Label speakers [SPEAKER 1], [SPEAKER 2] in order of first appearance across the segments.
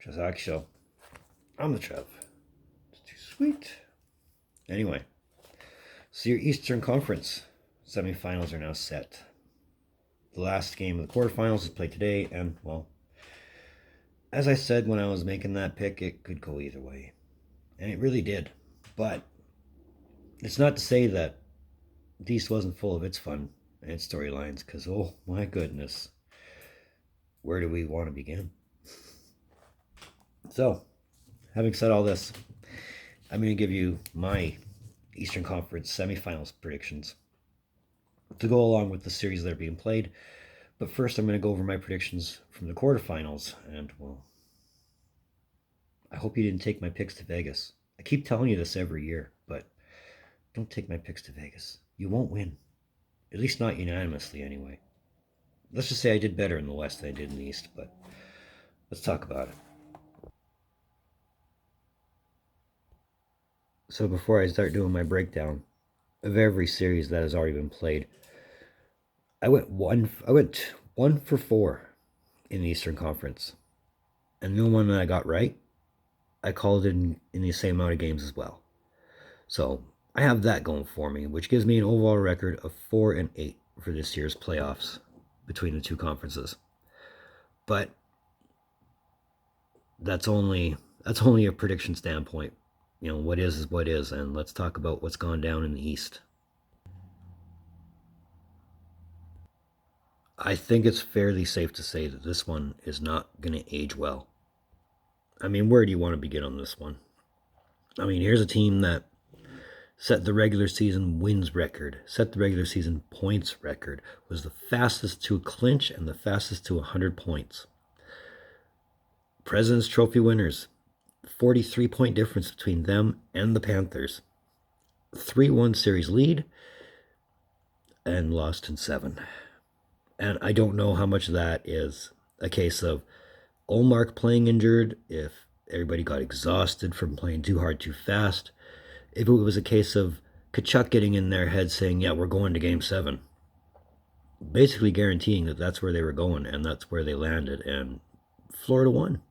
[SPEAKER 1] Trevs Show. I'm the Trev. It's too sweet. Anyway, so your Eastern Conference semifinals are now set. The last game of the quarterfinals is played today, and, well, as I said when I was making that pick, it could go either way. And it really did. But it's not to say that the East wasn't full of its fun and its storylines, because, oh my goodness, where do we want to begin? So, having said all this, I'm going to give you my Eastern Conference semifinals predictions to go along with the series that are being played. But first, I'm going to go over my predictions from the quarterfinals. And, well, I hope you didn't take my picks to Vegas. I keep telling you this every year, but don't take my picks to Vegas. You won't win. At least not unanimously, anyway. Let's just say I did better in the West than I did in the East, but let's talk about it. So before I start doing my breakdown of every series that has already been played, I went one for 4 in the Eastern Conference. And the only one that I got right, I called it in the same amount of games as well. So I have that going for me, which gives me an overall record of 4-8 for this year's playoffs between the two conferences. But that's only a prediction standpoint. You know, what is what is, and let's talk about what's gone down in the East. I think it's fairly safe to say that this one is not going to age well. I mean, where do you want to begin on this one? I mean, here's a team that set the regular season wins record, set the regular season points record, was the fastest to a clinch and the fastest to 100 points. President's Trophy winners, 43-point difference between them and the Panthers. 3-1 series lead and lost in 7. And I don't know how much of that is a case of Olmark playing injured, if everybody got exhausted from playing too hard too fast, if it was a case of Tkachuk getting in their head saying, yeah, we're going to Game 7. Basically guaranteeing that that's where they were going, and that's where they landed, and Florida won.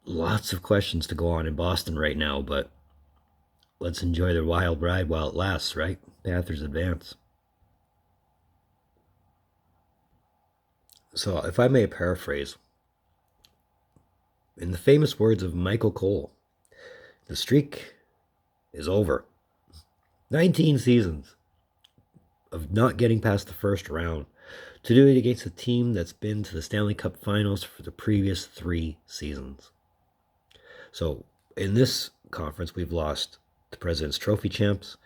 [SPEAKER 1] Lots of questions to go on in Boston right now, but let's enjoy the wild ride while it lasts, right? Panthers advance. So, if I may paraphrase, in the famous words of Michael Cole, the streak is over. 19 seasons of not getting past the first round, to do it against a team that's been to the Stanley Cup Finals for the previous 3 seasons. So, in this conference, we've lost the President's Trophy champs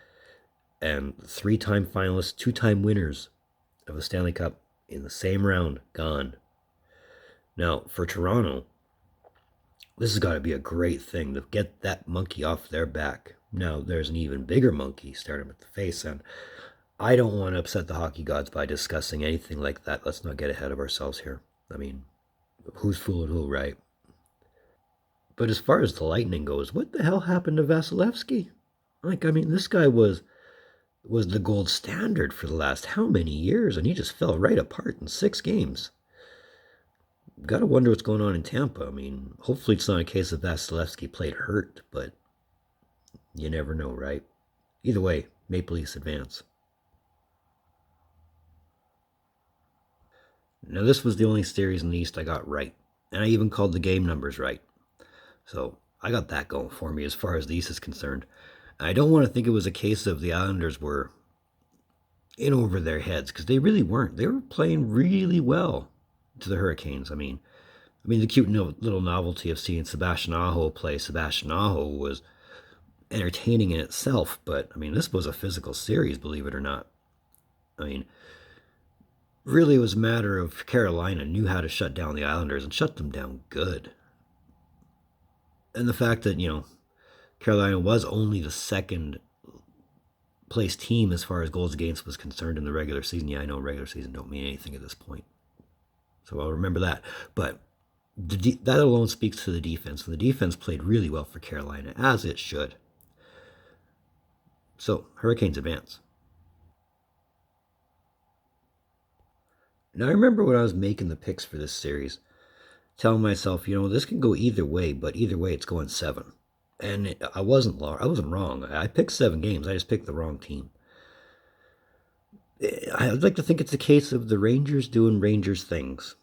[SPEAKER 1] and 3-time finalists, 2-time winners of the Stanley Cup in the same round, gone. Now, for Toronto, this has got to be a great thing to get that monkey off their back. Now, there's an even bigger monkey staring at the face, and I don't want to upset the hockey gods by discussing anything like that. Let's not get ahead of ourselves here. I mean, who's fooling who, right? But as far as the Lightning goes, what the hell happened to Vasilevsky? Like, I mean, this guy was the gold standard for the last how many years, and he just fell right apart in 6 games. Got to wonder what's going on in Tampa. I mean, hopefully it's not a case of Vasilevsky played hurt, but you never know, right? Either way, Maple Leafs advance. Now, this was the only series in the East I got right, and I even called the game numbers right. So I got that going for me as far as the East is concerned. I don't want to think it was a case of the Islanders were in over their heads, because they really weren't. They were playing really well to the Hurricanes. I mean, the cute little novelty of seeing Sebastian Aho play Sebastian Aho was entertaining in itself, but, I mean, this was a physical series, believe it or not. I mean, really it was a matter of Carolina knew how to shut down the Islanders and shut them down good. And the fact that, Carolina was only the second place team as far as goals against was concerned in the regular season. Yeah, I know regular season don't mean anything at this point, so I'll remember that. But that alone speaks to the defense. And the defense played really well for Carolina, as it should. So, Hurricanes advance. Now, I remember when I was making the picks for this series, telling myself, this can go either way, but either way, it's going 7. And I wasn't wrong. I picked 7 games. I just picked the wrong team. I'd like to think it's a case of the Rangers doing Rangers things.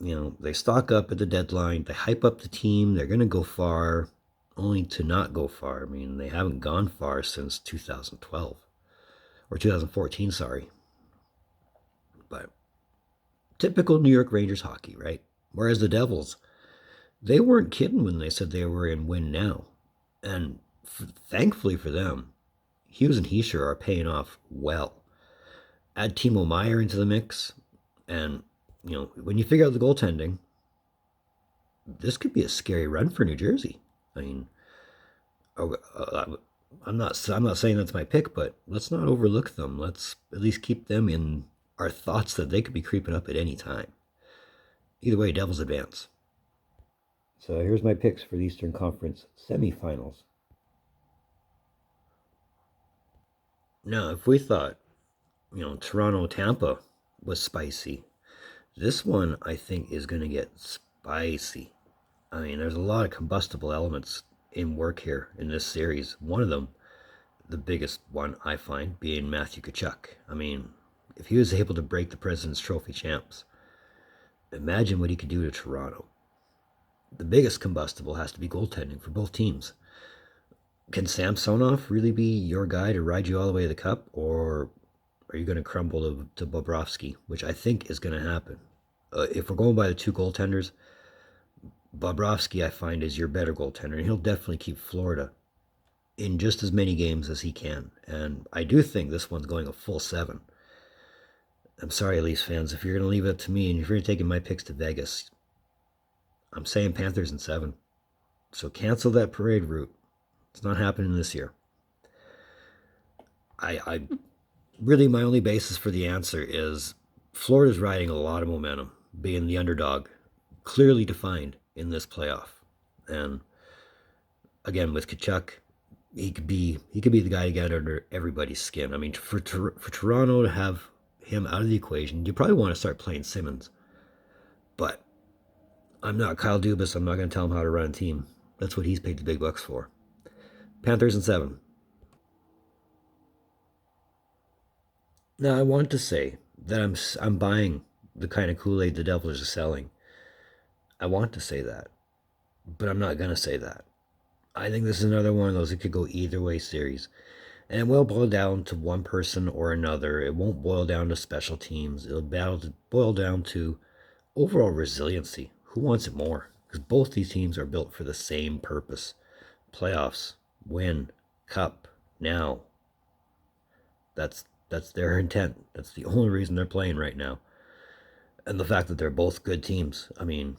[SPEAKER 1] They stock up at the deadline. They hype up the team. They're going to go far, only to not go far. I mean, they haven't gone far since 2012. Or 2014, sorry. But typical New York Rangers hockey, right? Whereas the Devils, they weren't kidding when they said they were in win now. And thankfully for them, Hughes and Heischer are paying off well. Add Timo Meier into the mix, and when you figure out the goaltending, this could be a scary run for New Jersey. I mean, I'm not saying that's my pick, but let's not overlook them. Let's at least keep them in our thoughts that they could be creeping up at any time. Either way, Devils advance. So here's my picks for the Eastern Conference semifinals. Now, if we thought, Toronto Tampa was spicy, this one I think is going to get spicy. I mean, there's a lot of combustible elements in work here in this series. One of them, the biggest one I find, being Matthew Tkachuk. I mean, if he was able to break the President's Trophy champs, imagine what he could do to Toronto. The biggest combustible has to be goaltending for both teams. Can Samsonov really be your guy to ride you all the way to the cup, or are you going to crumble to Bobrovsky, which I think is going to happen? If we're going by the 2 goaltenders, Bobrovsky I find is your better goaltender, and he'll definitely keep Florida in just as many games as he can. And I do think this one's going a full 7. I'm sorry, Leafs fans, if you're going to leave it to me and if you're taking my picks to Vegas, I'm saying Panthers in 7. So cancel that parade route. It's not happening this year. I really, my only basis for the answer is Florida's riding a lot of momentum, being the underdog, clearly defined in this playoff. And again, with Tkachuk, he could be the guy to get under everybody's skin. I mean, for Toronto to have him out of the equation, you probably want to start playing Simmons. But I'm not Kyle Dubas. I'm not going to tell him how to run a team. That's what he's paid the big bucks for. Panthers in 7. Now, I want to say that I'm buying the kind of Kool-Aid the Devils are selling. I want to say that, but I'm not going to say that. I think this is another one of those that could go either way series. And it will boil down to one person or another. It won't boil down to special teams. It'll boil down to overall resiliency. Who wants it more? Because both these teams are built for the same purpose. Playoffs, win, cup, now. That's their intent. That's the only reason they're playing right now. And the fact that they're both good teams. I mean,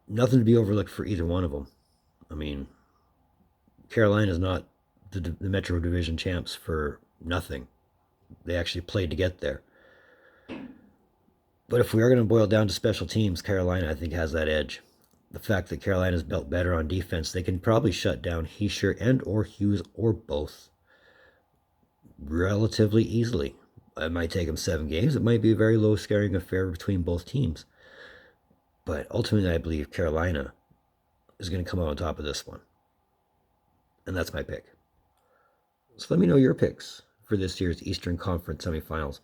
[SPEAKER 1] nothing to be overlooked for either one of them. I mean, Carolina's not the Metro Division champs for nothing. They actually played to get there. But if we are going to boil down to special teams, Carolina, I think, has that edge. The fact that Carolina's built better on defense, they can probably shut down Heischer and or Hughes or both relatively easily. It might take them 7 games. It might be a very low-scoring affair between both teams. But ultimately, I believe Carolina is going to come out on top of this one. And that's my pick. So let me know your picks for this year's Eastern Conference semifinals.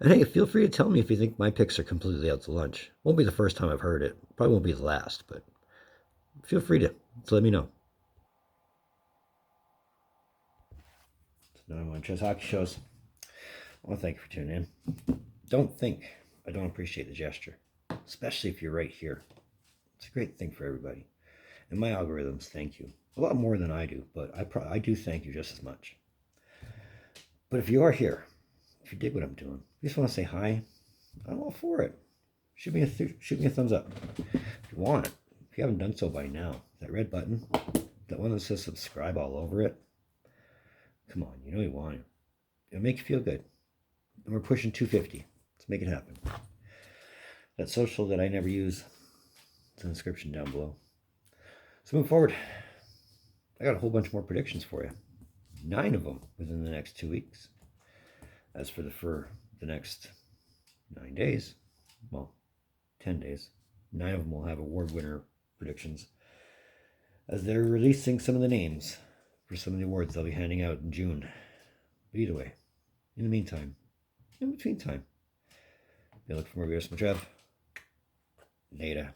[SPEAKER 1] And hey, feel free to tell me if you think my picks are completely out to lunch. Won't be the first time I've heard it. Probably won't be the last, but feel free to let me know. It's another one of Trevs Hockey Shows. I want to thank you for tuning in. Don't think I don't appreciate the gesture, especially if you're right here. It's a great thing for everybody. And my algorithms thank you. A lot more than I do, but I do thank you just as much. But if you are here, if you dig what I'm doing, you just want to say hi, I'm all for it. Shoot me a thumbs up if you want it. If you haven't done so by now, that red button, that one that says subscribe all over it, come on, you know you want it. It'll make you feel good. And we're pushing 250. Let's make it happen. That social that I never use, it's in the description down below. So moving forward, I got a whole bunch more predictions for you. 9 of them within the next 2 weeks. As for the next 9 days, well, 10 days, 9 of them will have award winner predictions, as they're releasing some of the names for some of the awards they'll be handing out in June. But either way, in the meantime, in between time, you look for more videos from Trev. Later.